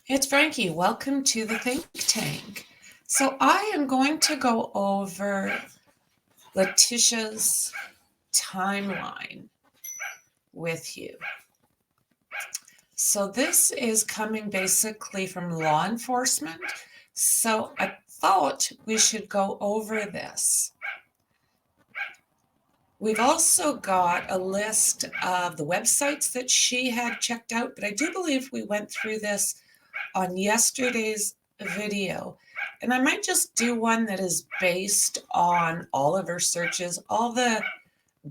It's Frankie. Welcome to the think tank. So I am going to go over Leticia's timeline with you. So this is coming basically from law enforcement. So I thought we should go over this. We've also got a list of the websites that she had checked out, but I do believe we went through this on yesterday's video. And I might just do one that is based on all of her searches, all the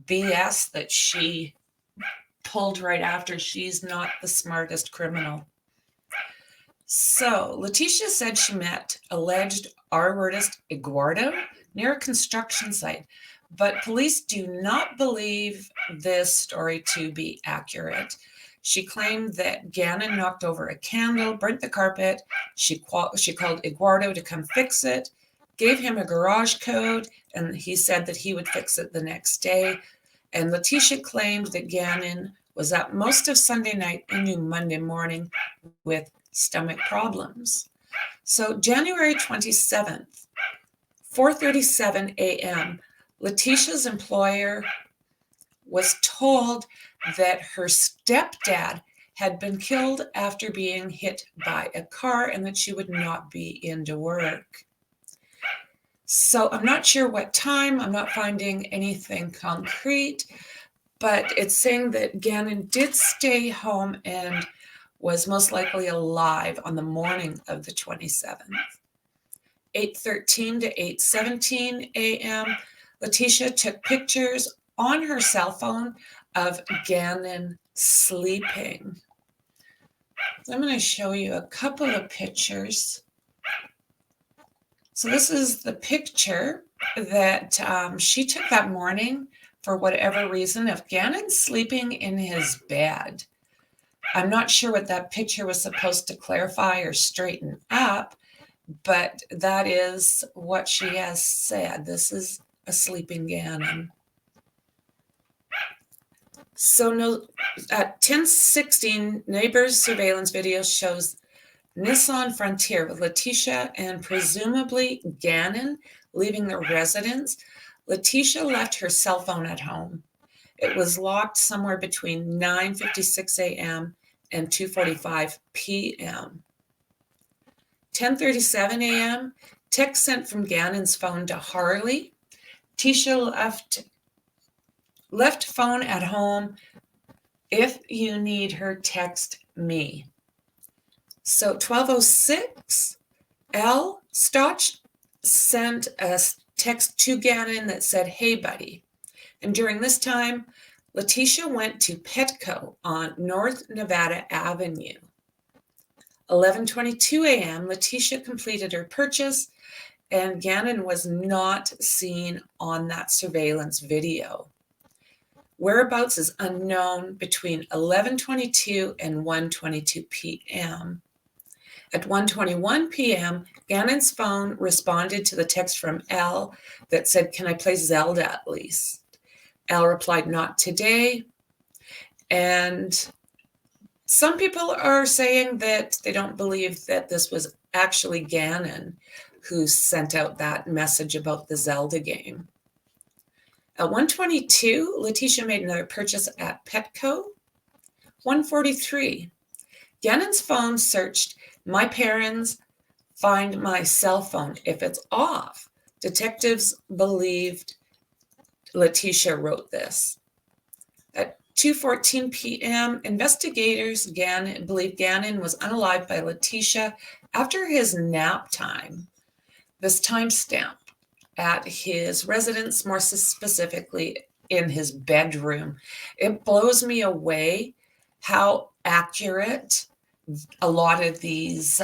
BS that she pulled right after. She's not the smartest criminal. So Letecia said she met alleged R-wordist Eduardo near a construction site, but police do not believe this story to be accurate. She claimed that Gannon knocked over a candle, burnt the carpet. She called Eduardo to come fix it, gave him a garage code, and he said that he would fix it the next day. And Letecia claimed that Gannon was up most of Sunday night into Monday morning with stomach problems. So January 27th, 4:37 a.m., Leticia's employer was told that her stepdad had been killed after being hit by a car and that she would not be into work. So I'm not sure what time. I'm not finding anything concrete, but it's saying that Gannon did stay home and was most likely alive on the morning of the 27th. 8:13 to 8:17 a.m., Letecia took pictures on her cell phone of Gannon sleeping. I'm going to show you a couple of pictures. So this is the picture that she took that morning for whatever reason of Gannon sleeping in his bed. I'm not sure what that picture was supposed to clarify or straighten up, but that is what she has said. This is a sleeping Gannon. So at 10:16, neighbors' surveillance video shows Nissan Frontier with Letecia and presumably Gannon leaving the residence. Letecia left her cell phone at home. It was locked somewhere between 9:56 a.m. and 2:45 p.m. 10:37 a.m., text sent from Gannon's phone to Harley. Letecia left phone at home. If you need her, text me. So 12:06, Staugh sent a text to Gannon that said, "Hey, buddy." And during this time, Letecia went to Petco on North Nevada Avenue. 11:22 a.m., Letecia completed her purchase, and Gannon was not seen on that surveillance video. Whereabouts is unknown between 11:22 and 1:22 p.m. At 1:21 p.m., Gannon's phone responded to the text from L that said, "Can I play Zelda at least?" L replied, "Not today." And some people are saying that they don't believe that this was actually Gannon who sent out that message about the Zelda game. At 1:22, Letecia made another purchase at Petco. 1:43, Gannon's phone searched, "My parents, find my cell phone if it's off." Detectives believed Letecia wrote this. At 2:14 p.m., investigators believe Gannon was unalived by Letecia after his nap time. This timestamp at his residence, more specifically in his bedroom. It blows me away how accurate a lot of these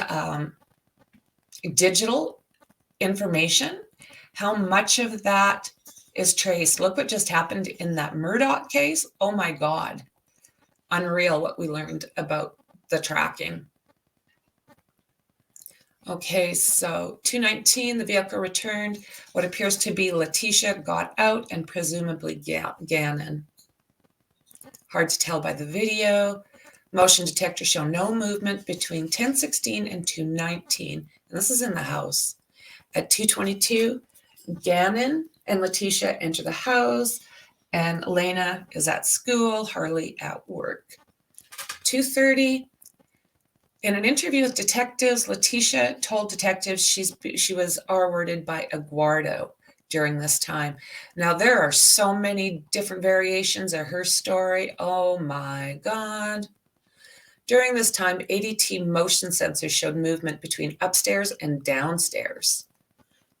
digital information, how much of that is traced. Look what just happened in that Murdoch case. Oh my God. Unreal what we learned about the tracking. Okay, so 2:19, the vehicle returned. What appears to be Letecia got out and presumably Gannon. Hard to tell by the video. Motion detector show no movement between 10:16 and 2:19. And this is in the house. At 2:22, Gannon and Letecia enter the house, and Elena is at school, Harley at work. 2:30, in an interview with detectives, Letecia told detectives she was R-worded by Eduardo during this time. Now, there are so many different variations of her story. Oh my God. During this time, ADT motion sensors showed movement between upstairs and downstairs.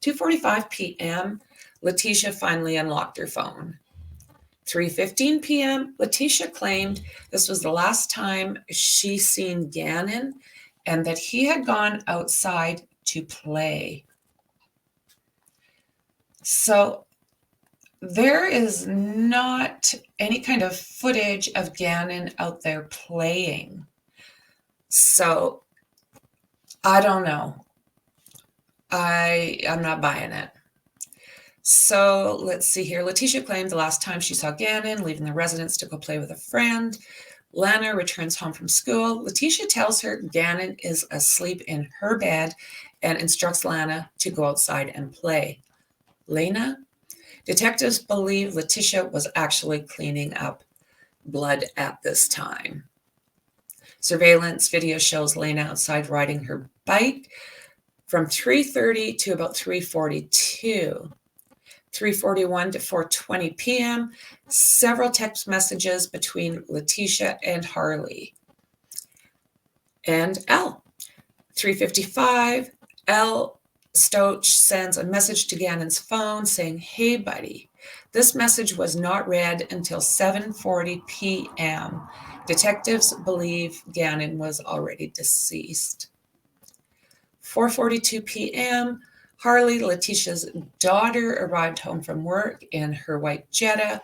2:45 p.m., Letecia finally unlocked her phone. 3:15 p.m., Letecia claimed this was the last time she seen Gannon and that he had gone outside to play. So there is not any kind of footage of Gannon out there playing. So I don't know. I'm not buying it. So let's see here. Letecia claimed the last time she saw Gannon leaving the residence to go play with a friend. Lana returns home from school. Letecia tells her Gannon is asleep in her bed and instructs Lana to go outside and play. Lena? Detectives believe Letecia was actually cleaning up blood at this time. Surveillance video shows Lena outside riding her bike from 3:30 to about 3:42. 3:41 to 4:20 p.m., several text messages between Letecia and Harley. And L. 3:55, L. Staugh sends a message to Gannon's phone saying, "Hey, buddy." This message was not read until 7:40 p.m. Detectives believe Gannon was already deceased. 4:42 p.m., Harley, Letecia's daughter, arrived home from work in her white Jetta,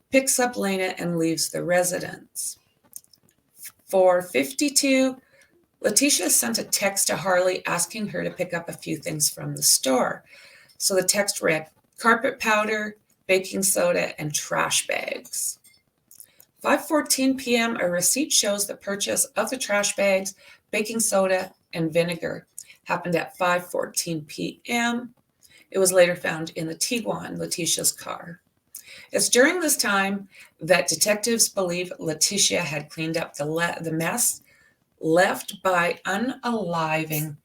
picks up Lena, and leaves the residence. 4:52, Letecia sent a text to Harley asking her to pick up a few things from the store. So the text read, carpet powder, baking soda, and trash bags. 5:14 p.m., a receipt shows the purchase of the trash bags, baking soda, and vinegar happened at 5:14 p.m. It was later found in the Tiguan, Letecia's car. It's during this time that detectives believe Letecia had cleaned up the mess left by unaliving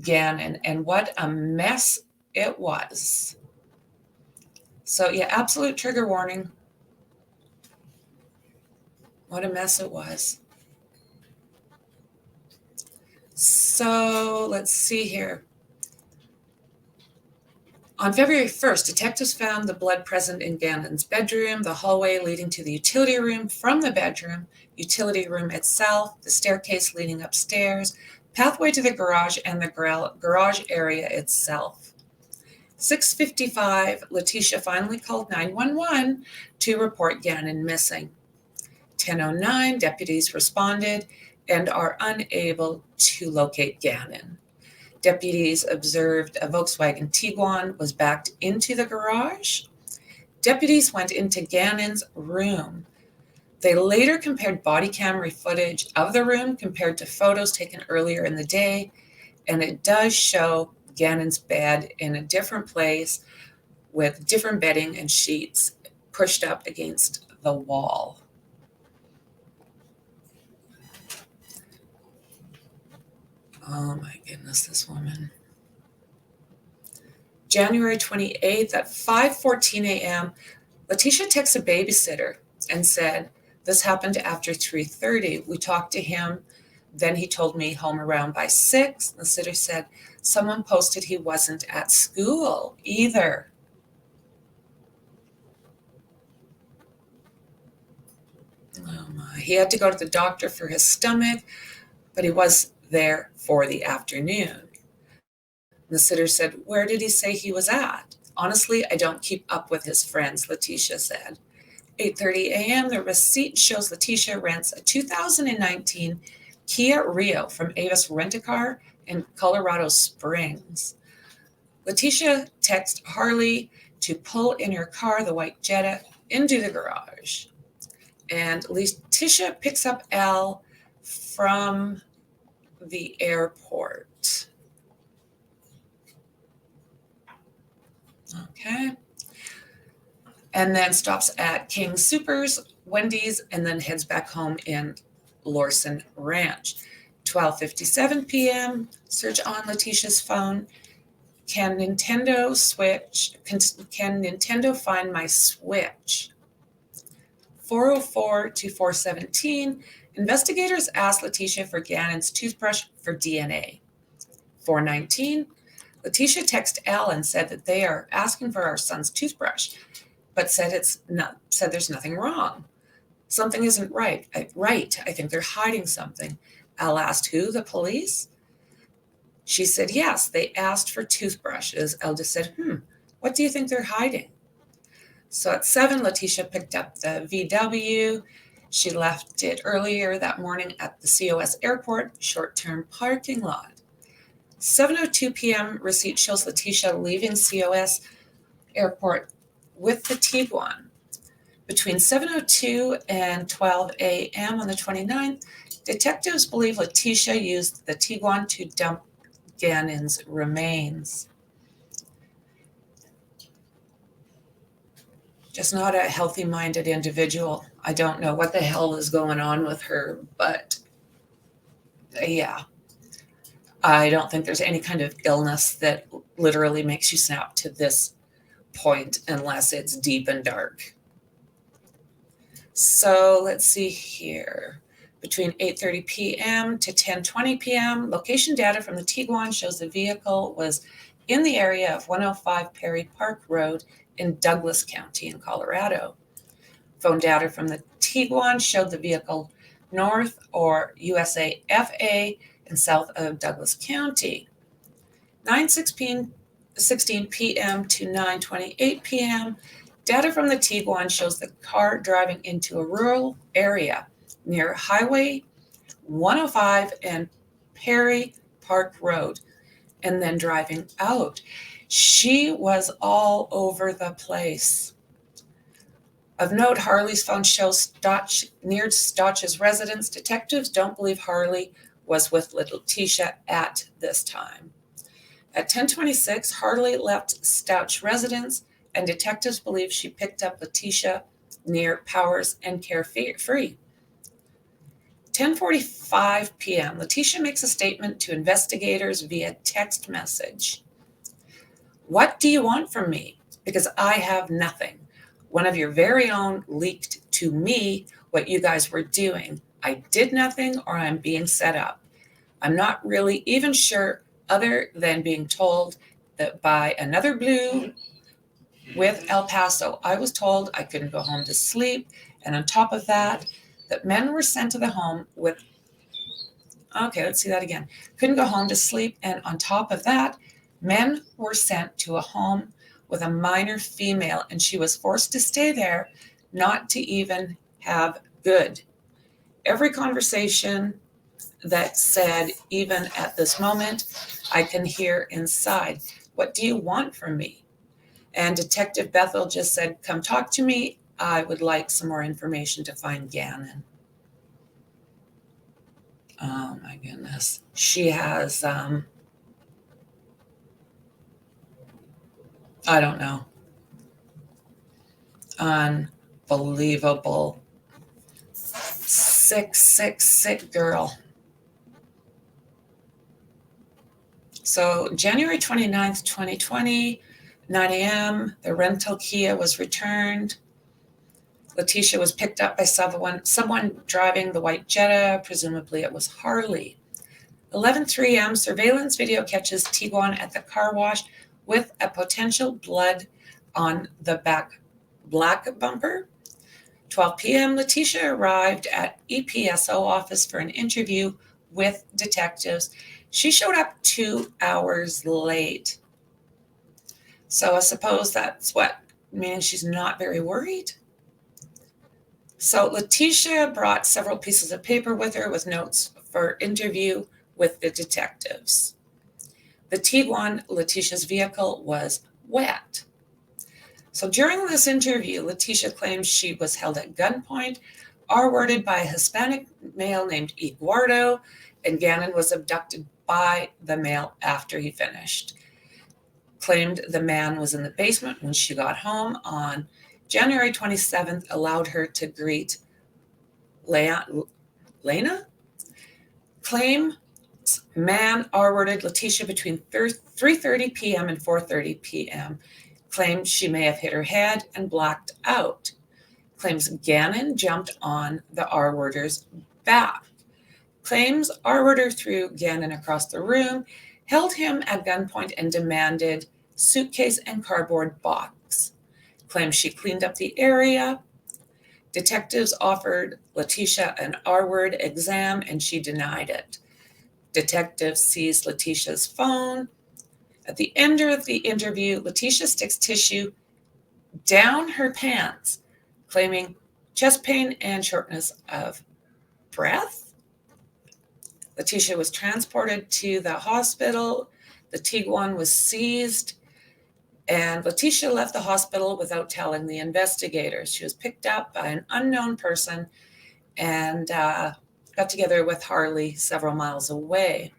Gannon, and what a mess it was. So yeah, absolute trigger warning. What a mess it was. So let's see here. On February 1st, detectives found the blood present in Gannon's bedroom, the hallway leading to the utility room from the bedroom, utility room itself, the staircase leading upstairs, pathway to the garage, and the garage area itself. 6:55, Letecia finally called 911 to report Gannon missing. 10:09, deputies responded and are unable to locate Gannon. Deputies observed a Volkswagen Tiguan was backed into the garage. Deputies went into Gannon's room. They later compared body camera footage of the room compared to photos taken earlier in the day, and it does show Gannon's bed in a different place with different bedding and sheets pushed up against the wall. Oh my goodness, this woman. January 28th at 5:14 a.m., Letecia texts a babysitter and said, this happened after 3:30. We talked to him. Then he told me home around by 6. The sitter said, someone posted he wasn't at school either. Oh my. He had to go to the doctor for his stomach, but he was there for the afternoon. The sitter said, where did he say he was at? Honestly, I don't keep up with his friends, Letecia said. 8:30 a.m., the receipt shows Letecia rents a 2019 Kia Rio from Avis Rent-A-Car in Colorado Springs. Letecia texts Harley to pull in her car, the white Jetta, into the garage. And Letecia picks up Al from the airport. Okay. And then stops at King Soopers, Wendy's, and then heads back home in Lorson Ranch. 12:57 p.m. Search on Letecia's phone. Can Nintendo find my Switch? 4:04 to 4:17. Investigators asked Letecia for Gannon's toothbrush for DNA. 4:19. Letecia texted Al and said that they are asking for our son's toothbrush, but said there's nothing wrong. Something isn't right. I think they're hiding something. Al asked who, the police? She said, yes, they asked for toothbrushes. Al just said, what do you think they're hiding? So at 7, Letecia picked up the VW. She left it earlier that morning at the COS airport short-term parking lot. 7:02 p.m. receipt shows Letecia leaving COS airport with the Tiguan. Between 7:02 and 12 a.m. on the 29th, detectives believe Letecia used the Tiguan to dump Gannon's remains. Just not a healthy-minded individual. I don't know what the hell is going on with her, but yeah. I don't think there's any kind of illness that literally makes you snap to this point unless it's deep and dark. So let's see here. Between 8:30 p.m. to 10:20 p.m., location data from the Tiguan shows the vehicle was in the area of 105 Perry Park Road in Douglas County in Colorado. Phone data from the Tiguan showed the vehicle north or USA FA and south of Douglas County. 9:16 p.m. to 9:28 p.m., data from the Tiguan shows the car driving into a rural area near Highway 105 and Perry Park Road, and then driving out. She was all over the place. Of note, Harley's phone shows near Staugh-Stepmonsters' residence. Detectives don't believe Harley was with Letecia at this time. At 10:26, Harley left Staugh-Stepmonsters' residence, and detectives believe she picked up Letecia near Powers and Carefree. 10:45 p.m., Letecia makes a statement to investigators via text message. What do you want from me? Because I have nothing. One of your very own leaked to me what you guys were doing. I did nothing, or I'm being set up. I'm not really even sure, other than being told that by another blue with El Paso, I was told I couldn't go home to sleep. And on top of that, that men were sent to the home with, okay, let's see that again. Couldn't go home to sleep. And on top of that, men were sent to a home with a minor female, and she was forced to stay there, not to even have good. Every conversation that said, even at this moment, I can hear inside, what do you want from me? And Detective Bethel just said, come talk to me. I would like some more information to find Gannon. Oh my goodness. She has, I don't know. Unbelievable. Sick girl. So January 29th, 2020, 9 a.m., the rental Kia was returned. Letecia was picked up by someone driving the white Jetta. Presumably it was Harley. 11:03 a.m., surveillance video catches Tiguan at the car wash with a potential blood on the back black bumper. 12 p.m., Letecia arrived at EPSO office for an interview with detectives. She showed up 2 hours late. So I suppose that's what, meaning she's not very worried. So Letecia brought several pieces of paper with her with notes for interview with the detectives. The Tiguan, Letecia's vehicle, was wet. So during this interview, Letecia claims she was held at gunpoint, R-worded by a Hispanic male named Eduardo, and Gannon was abducted by the male after he finished. Claimed the man was in the basement when she got home on January 27th, allowed her to greet Lena? Claim man R-worded Letecia between 3:30 p.m. and 4:30 p.m. Claims she may have hit her head and blacked out. Claims Gannon jumped on the R-worder's back. Claims R-worder threw Gannon across the room, held him at gunpoint, and demanded suitcase and cardboard box. Claims she cleaned up the area. Detectives offered Letecia an R-word exam, and she denied it. Detectives seized Letecia's phone. At the end of the interview, Letecia sticks tissue down her pants, claiming chest pain and shortness of breath. Letecia was transported to the hospital. The Tiguan was seized, and Letecia left the hospital without telling the investigators. She was picked up by an unknown person and got together with Harley several miles away.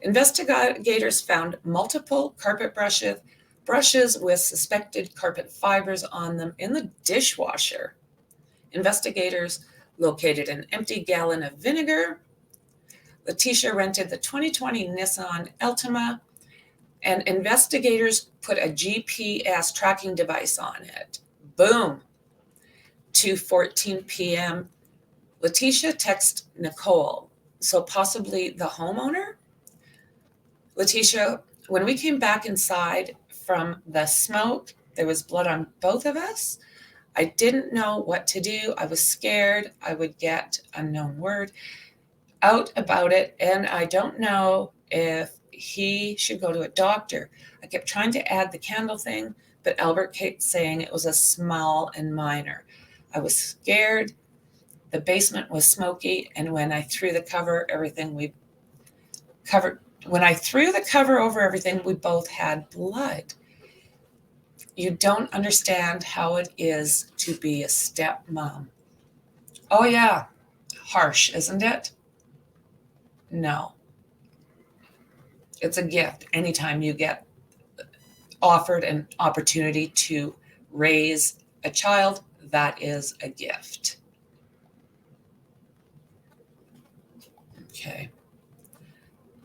Investigators found multiple carpet brushes with suspected carpet fibers on them in the dishwasher. Investigators located an empty gallon of vinegar. Letecia rented the 2020 Nissan Altima, and investigators put a GPS tracking device on it. Boom. 2:14 p.m. Letecia texts Nicole, so possibly the homeowner? Letecia, when we came back inside from the smoke, there was blood on both of us. I didn't know what to do. I was scared I would get unknown word out about it, and I don't know if he should go to a doctor. I kept trying to add the candle thing, but Albert kept saying it was a small and minor. I was scared. The basement was smoky, and when I threw the cover over everything, we both had blood. You don't understand how it is to be a stepmom. Oh yeah, harsh, isn't it? No. It's a gift anytime you get offered an opportunity to raise a child. That is a gift. Okay.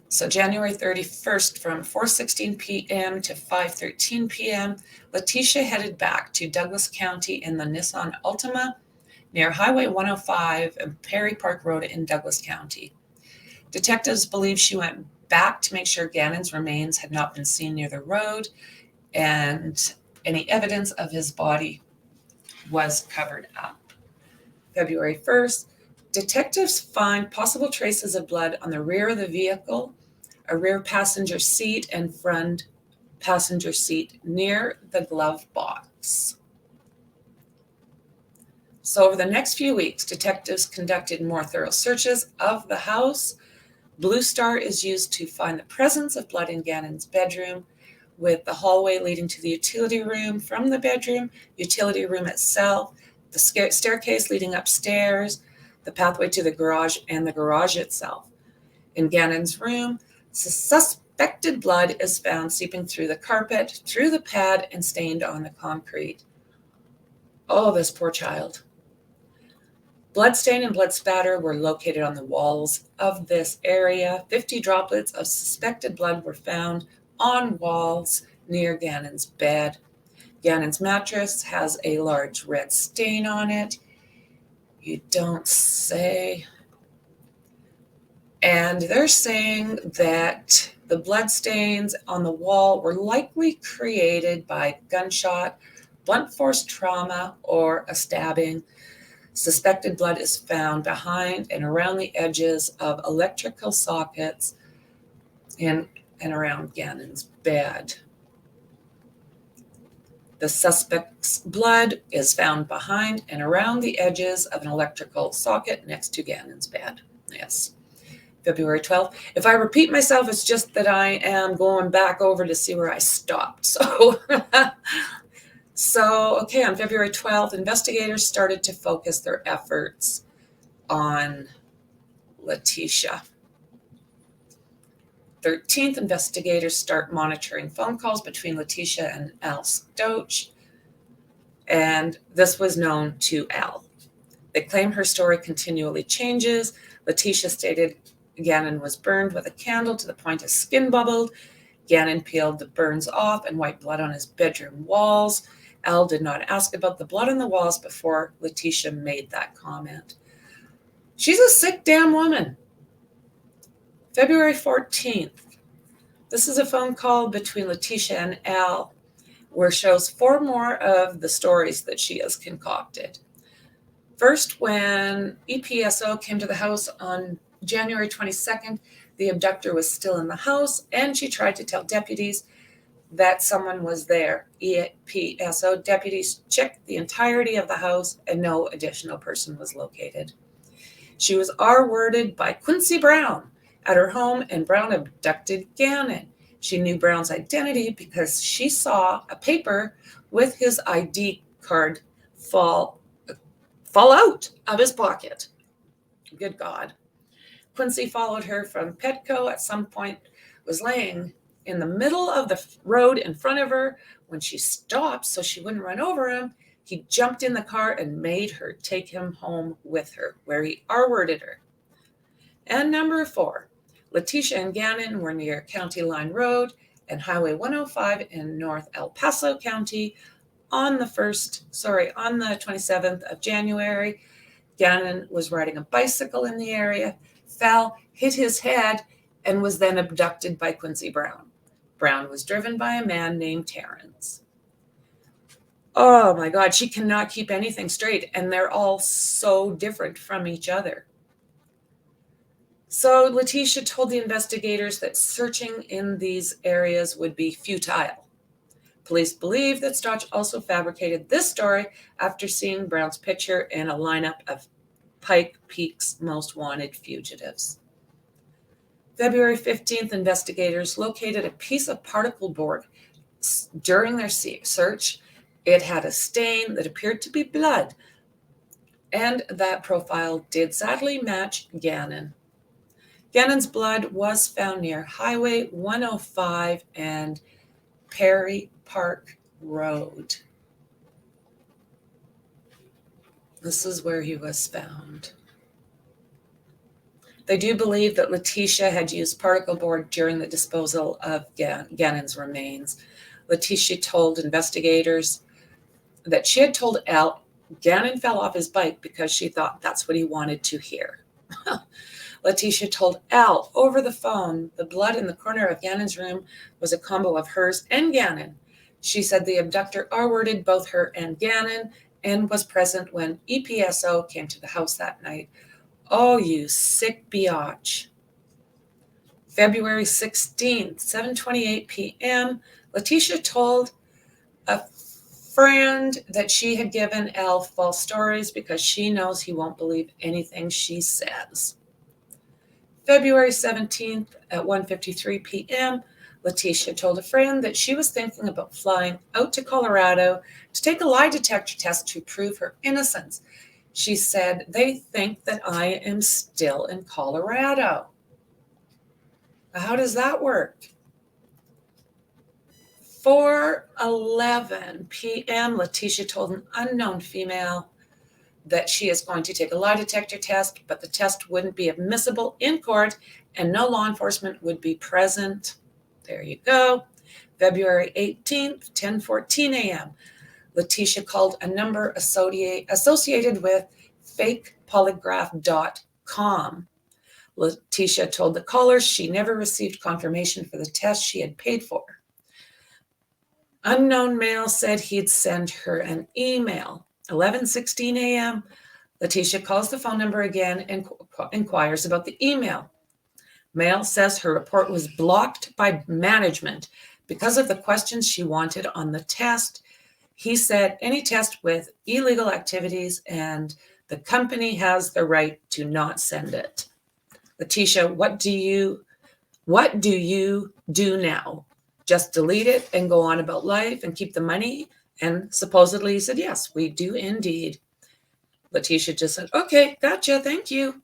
So January 31st from 4:16 p.m. to 5:13 p.m., Letecia headed back to Douglas County in the Nissan Altima near Highway 105 and Perry Park Road in Douglas County. Detectives believe she went back to make sure Gannon's remains had not been seen near the road, and any evidence of his body was covered up. February 1st, detectives find possible traces of blood on the rear of the vehicle, a rear passenger seat, and front passenger seat near the glove box. So over the next few weeks, detectives conducted more thorough searches of the house. Blue Star is used to find the presence of blood in Gannon's bedroom, with the hallway leading to the utility room from the bedroom, utility room itself, the staircase leading upstairs, the pathway to the garage, and the garage itself. In Gannon's room, suspected blood is found seeping through the carpet, through the pad, and stained on the concrete. Oh, this poor child. Bloodstain and blood spatter were located on the walls of this area. 50 droplets of suspected blood were found on walls near Gannon's bed. Gannon's mattress has a large red stain on it. You don't say. And they're saying that the blood stains on the wall were likely created by gunshot, blunt force trauma, or a stabbing. Suspected blood is found behind and around the edges of electrical sockets and around Gannon's bed. The suspect's blood is found behind and around the edges of an electrical socket next to Gannon's bed. Yes. February 12th. If I repeat myself, it's just that I am going back over to see where I stopped. So So, okay, on February 12th, investigators started to focus their efforts on Letecia. 13th, investigators start monitoring phone calls between Letecia and Al Stoach, and this was known to Al. They claim her story continually changes. Letecia stated Gannon was burned with a candle to the point his skin bubbled. Gannon peeled the burns off and wiped blood on his bedroom walls. Al did not ask about the blood on the walls before Letecia made that comment. She's a sick damn woman. February 14th. This is a phone call between Letecia and Al where shows 4 more of the stories that she has concocted. First, when EPSO came to the house on January 22nd, the abductor was still in the house, and she tried to tell deputies that someone was there. EPSO deputies checked the entirety of the house, and no additional person was located. She was R-worded by Quincy Brown at her home, and Brown abducted Gannon. She knew Brown's identity because she saw a paper with his ID card fall out of his pocket. Good God. Quincy followed her from Petco. At some point, was laying in the middle of the road in front of her. When she stopped so she wouldn't run over him, he jumped in the car and made her take him home with her, where he R-worded her. And number 4, Letecia and Gannon were near County Line Road and Highway 105 in North El Paso County on the 27th of January. Gannon was riding a bicycle in the area, fell, hit his head, and was then abducted by Quincy Brown. Brown was driven by a man named Terrence. Oh my God, she cannot keep anything straight, and they're all so different from each other. So Letecia told the investigators that searching in these areas would be futile. Police believe that Staugh also fabricated this story after seeing Brown's picture in a lineup of Pike Peak's most wanted fugitives. February 15th, investigators located a piece of particle board during their search. It had a stain that appeared to be blood, and that profile did sadly match Gannon. Gannon's blood was found near Highway 105 and Perry Park Road. This is where he was found. They do believe that Letecia had used particle board during the disposal of Gannon's remains. Letecia told investigators that she had told Al Gannon fell off his bike because she thought that's what he wanted to hear. Letecia told Al over the phone the blood in the corner of Gannon's room was a combo of hers and Gannon. She said the abductor R-worded both her and Gannon and was present when EPSO came to the house that night. Oh, you sick biatch. February 16th, 7:28 p.m., Letecia told a friend that she had given Al false stories because she knows he won't believe anything she says. February 17th at 1:53 p.m., Letecia told a friend that she was thinking about flying out to Colorado to take a lie detector test to prove her innocence. She said, they think that I am still in Colorado. How does that work? 4:11 p.m., Letecia told an unknown female that she is going to take a lie detector test, but the test wouldn't be admissible in court and no law enforcement would be present. There you go. February 18th, 10:14 a.m., Letecia called a number associated with fakepolygraph.com. Letecia told the callers she never received confirmation for the test she had paid for. Unknown male said he'd send her an email. 11:16 a.m., Letecia calls the phone number again and inquires about the email. Male says her report was blocked by management because of the questions she wanted on the test. He said any test with illegal activities and the company has the right to not send it. Letecia, what do you do now? Just delete it and go on about life and keep the money And supposedly he said, yes, we do indeed. Letecia just said, okay, gotcha, thank you.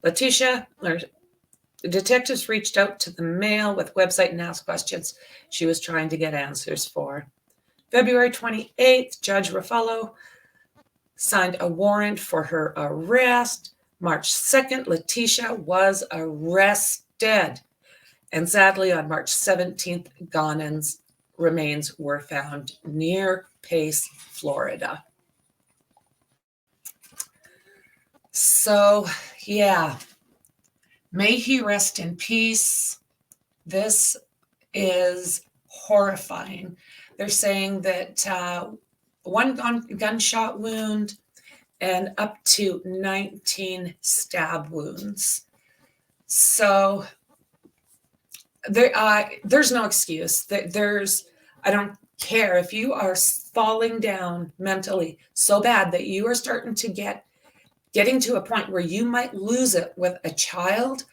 Letecia, the detectives reached out to the Mail with website and asked questions she was trying to get answers for. February 28th, Judge Ruffalo signed a warrant for her arrest. March 2nd, Letecia was arrested. And sadly, on March 17th, Gannon's remains were found near Pace, Florida. So, yeah, may he rest in peace. This is horrifying. They're saying that one gunshot wound and up to 19 stab wounds. So there's no excuse. I don't care if you are falling down mentally so bad that you are starting to getting to a point where you might lose it with a child.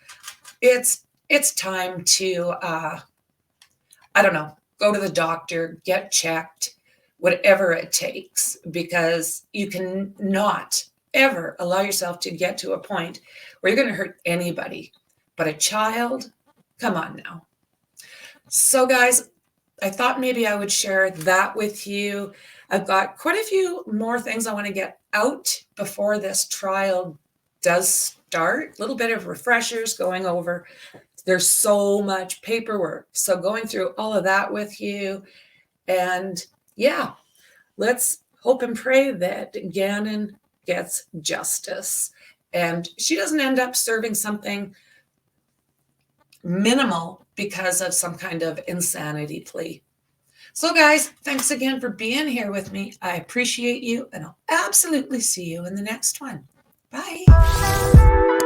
It's time to I don't know, go to the doctor, get checked, whatever it takes, because you can not ever allow yourself to get to a point where you're going to hurt anybody. But a child, come on now. So guys, I thought maybe I would share that with you. I've got quite a few more things I want to get out before this trial does start. A little bit of refreshers going over. There's so much paperwork. So going through all of that with you. And yeah, let's hope and pray that Gannon gets justice and she doesn't end up serving something minimal because of some kind of insanity plea. So guys, thanks again for being here with me. I appreciate you, and I'll absolutely see you in the next one. Bye.